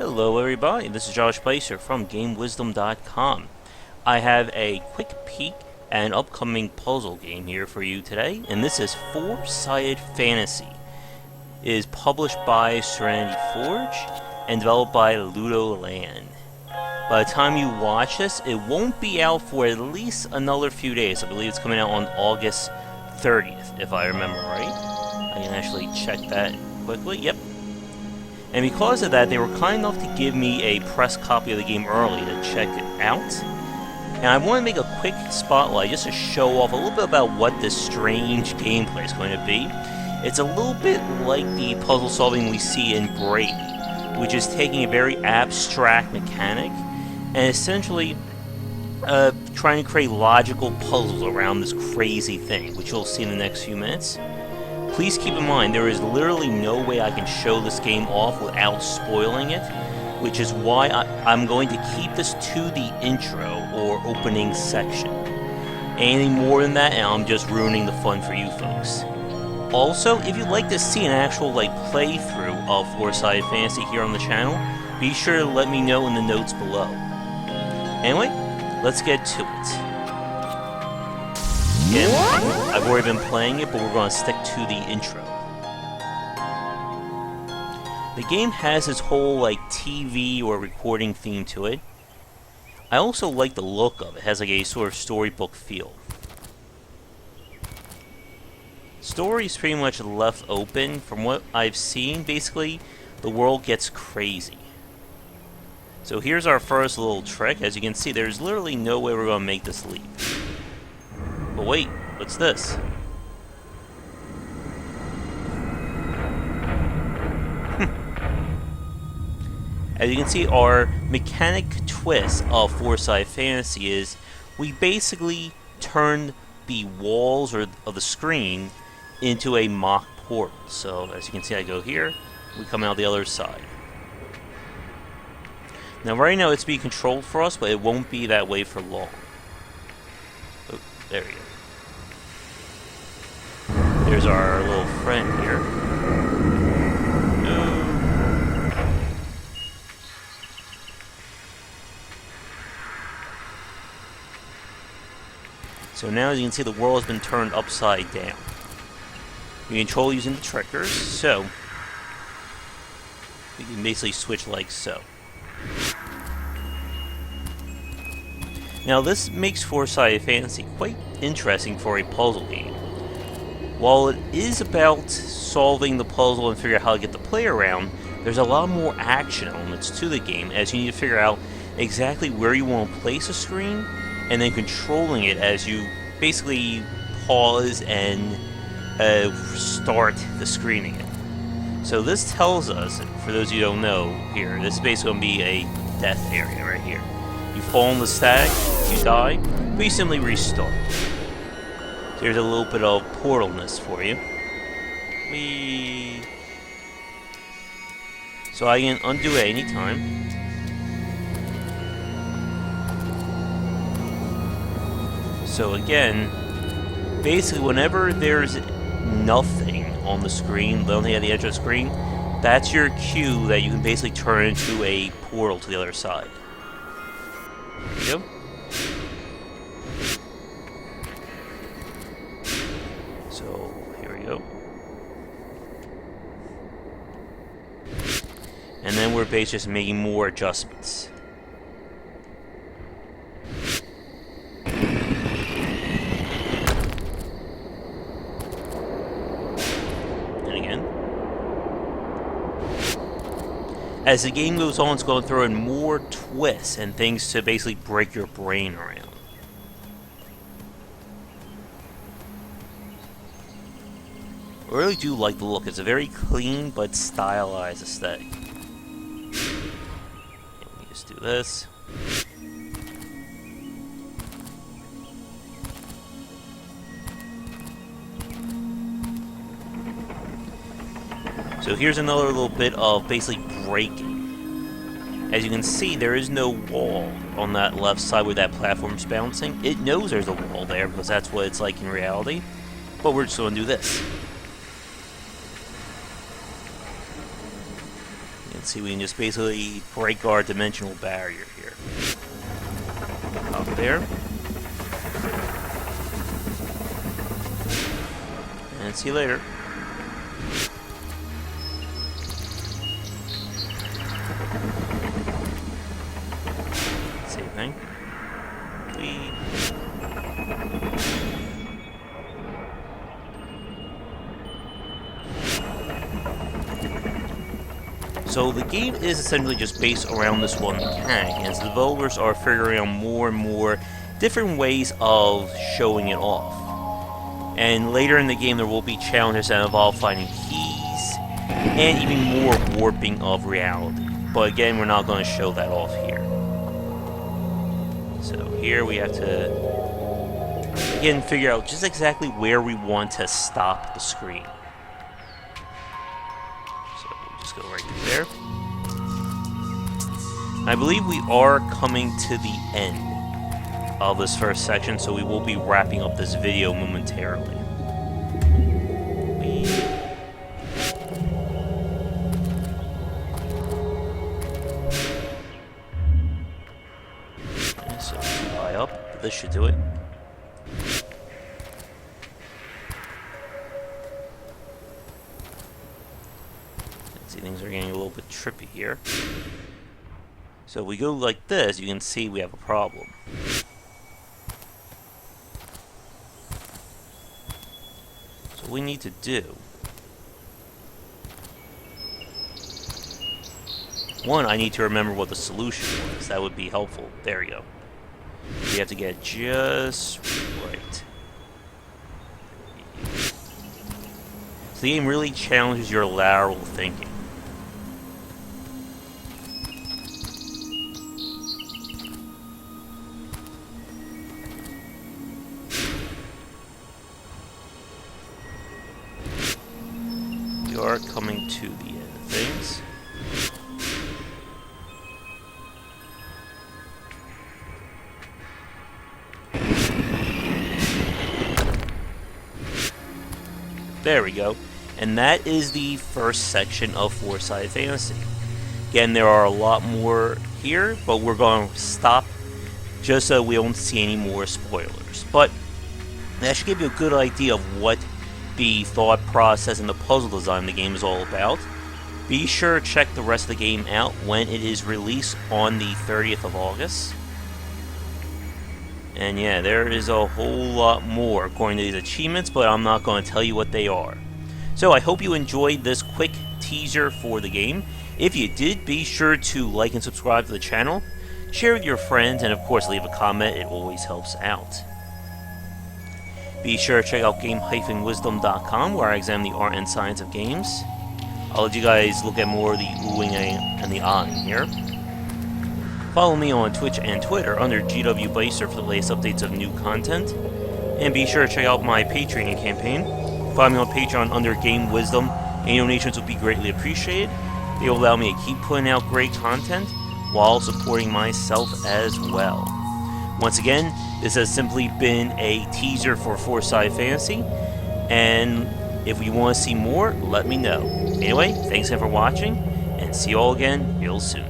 Hello everybody, this is Josh Bycer from GameWisdom.com. I have a quick peek at an upcoming puzzle game here for you today, and this is Four-Sided Fantasy. It is published by Serenity Forge and developed by Ludo Games. By the time you watch this, it won't be out for at least another few days. I believe it's coming out on August 30th, if I remember right. I can actually check that quickly. Yep. And because of that, they were kind enough to give me a press copy of the game early to check it out. And I want to make a quick spotlight just to show off a little bit about what this strange gameplay is going to be. It's a little bit like the puzzle solving we see in Brave, which is taking a very abstract mechanic and essentially trying to create logical puzzles around this crazy thing, which you'll see in the next few minutes. Please keep in mind, there is literally no way I can show this game off without spoiling it, which is why I'm going to keep this to the intro or opening section. Any more than that, and I'm just ruining the fun for you folks. Also, if you'd like to see an actual playthrough of Four-Sided Fantasy here on the channel, be sure to let me know in the notes below. Anyway, let's get to it. Again, I've already been playing it, but we're going to stick to the intro. The game has this whole TV or recording theme to it. I also like the look of it. It has a sort of storybook feel. Story is pretty much left open. From what I've seen, basically, the world gets crazy. So here's our first little trick. As you can see, there's literally no way we're going to make this leap. But wait, what's this? As you can see, our mechanic twist of Four-Sided Fantasy is we basically turn the walls of the screen into a mock portal. So as you can see, I go here, we come out the other side. Now right now it's being controlled for us, but it won't be that way for long. Oh, there we go. There's our little friend here. No. So now as you can see, the world has been turned upside down. You control using the triggers, so you can basically switch like so. Now this makes Four-Sided Fantasy quite interesting for a puzzle game. While it is about solving the puzzle and figure out how to get the player around, there's a lot more action elements to the game, as you need to figure out exactly where you want to place a screen and then controlling it as you basically pause and start the screening. So this tells us, for those of you who don't know here, this is basically going to be a death area right here. You fall in the stack, you die, but you simply restart. So here's a little bit of portalness for you. So I can undo it anytime. So again, basically whenever there's nothing on the screen, nothing at the edge of the screen, that's your cue that you can basically turn into a portal to the other side. There you go. So here we go. And then we're basically just making more adjustments. As the game goes on, it's going to throw in more twists and things to basically break your brain around. I really do like the look. It's a very clean but stylized aesthetic. Okay, let me just do this. So here's another little bit of basically breaking. As you can see, there is no wall on that left side where that platform's bouncing. It knows there's a wall there because that's what it's like in reality. But we're just going to do this. Let's see, we can just basically break our dimensional barrier here. Up there. And see you later. Same thing. So the game is essentially just based around this one mechanic, and the developers are figuring out more and more different ways of showing it off. And later in the game there will be challenges that involve finding keys, and even more warping of reality. But again, we're not going to show that off here. So here we have to, again, figure out just exactly where we want to stop the screen. Just go right through there. I believe we are coming to the end of this first section, so we will be wrapping up this video momentarily. So fly up. This should do it. See, things are getting a little bit trippy here. So if we go like this, you can see we have a problem. So what we need to do, one, I need to remember what the solution was. That would be helpful. There we go. You have to get it just right. So the game really challenges your lateral thinking. We are coming to the end of things. There we go. And that is the first section of Four-Sided Fantasy. Again, there are a lot more here, but we're going to stop just so we don't see any more spoilers. But that should give you a good idea of what the thought process and the puzzle design of the game is all about. Be sure to check the rest of the game out when it is released on the 30th of August. And yeah, there is a whole lot more according to these achievements, but I'm not going to tell you what they are. So I hope you enjoyed this quick teaser for the game. If you did, be sure to like and subscribe to the channel, share with your friends, and of course leave a comment. It always helps out. Be sure to check out game-wisdom.com, where I examine the art and science of games. I'll let you guys look at more of the oohing and the ahhing here. Follow me on Twitch and Twitter under GW Bycer for the latest updates of new content. And be sure to check out my Patreon campaign. Find me on Patreon under Game Wisdom. Any donations would be greatly appreciated. They will allow me to keep putting out great content while supporting myself as well. Once again, this has simply been a teaser for Four-Sided Fantasy, and if you want to see more, let me know. Anyway, thanks again for watching, and see you all again real soon.